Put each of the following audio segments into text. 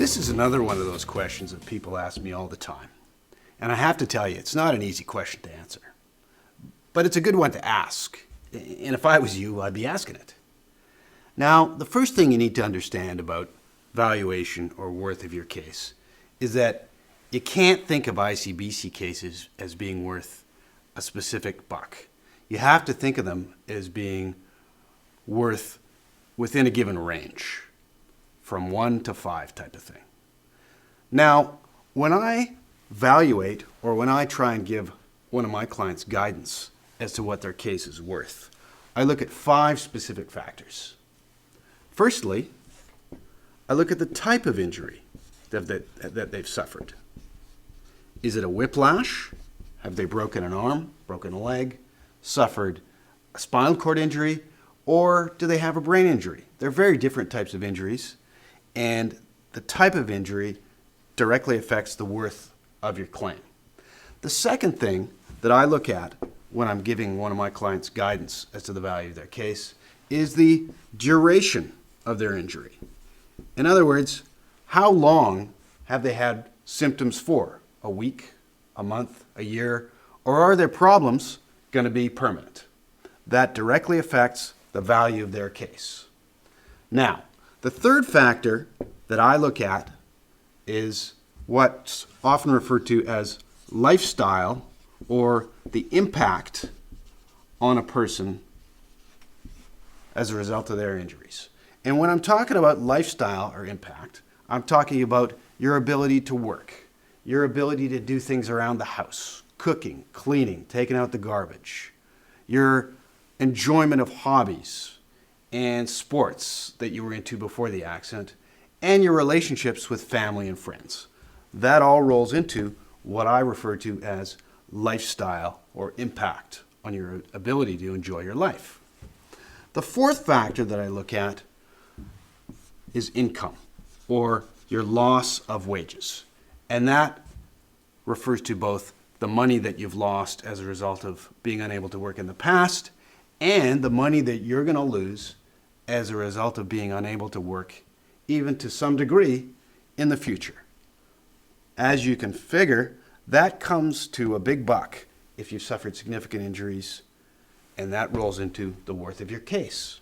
This is another one of those questions that people ask me all the time. And I have to tell you, it's not an easy question to answer. But it's a good one to ask. And if I was you, I'd be asking it. Now, the first thing you need to understand about valuation or worth of your case is that you can't think of ICBC cases as being worth a specific buck. You have to think of them as being worth within a given range, from 1 to 5 type of thing. Now, when I evaluate or when I try and give one of my clients guidance as to what their case is worth, I look at 5 specific factors. Firstly, I look at the type of injury that they've suffered. Is it a whiplash? Have they broken an arm, broken a leg, suffered a spinal cord injury, or do they have a brain injury? They're very different types of injuries, and the type of injury directly affects the worth of your claim. The second thing that I look at when I'm giving one of my clients guidance as to the value of their case is the duration of their injury. In other words, how long have they had symptoms for? A week, a month, a year, or are their problems going to be permanent? That directly affects the value of their case. Now, the third factor that I look at is what's often referred to as lifestyle, or the impact on a person as a result of their injuries. And when I'm talking about lifestyle or impact, I'm talking about your ability to work, your ability to do things around the house, cooking, cleaning, taking out the garbage, your enjoyment of hobbies and sports that you were into before the accident, and your relationships with family and friends. That all rolls into what I refer to as lifestyle or impact on your ability to enjoy your life. The fourth factor that I look at is income, or your loss of wages. And that refers to both the money that you've lost as a result of being unable to work in the past and the money that you're going to lose as a result of being unable to work, even to some degree, in the future. As you can figure, that comes to a big buck if you've suffered significant injuries, and that rolls into the worth of your case.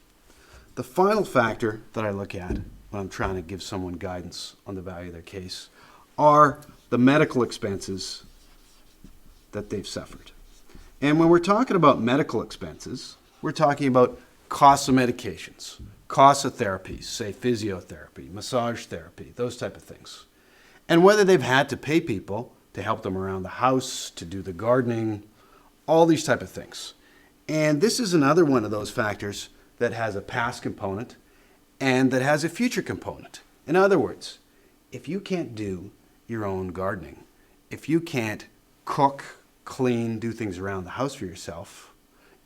The final factor that I look at when I'm trying to give someone guidance on the value of their case are the medical expenses that they've suffered. And when we're talking about medical expenses, we're talking about costs of medications, costs of therapies, say physiotherapy, massage therapy, those type of things. And whether they've had to pay people to help them around the house, to do the gardening, all these type of things. And this is another one of those factors that has a past component and that has a future component. In other words, if you can't do your own gardening, if you can't cook, clean, do things around the house for yourself,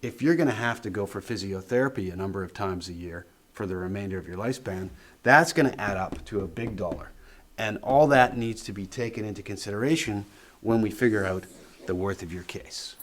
if you're going to have to go for physiotherapy a number of times a year for the remainder of your lifespan, that's going to add up to a big dollar. And all that needs to be taken into consideration when we figure out the worth of your case.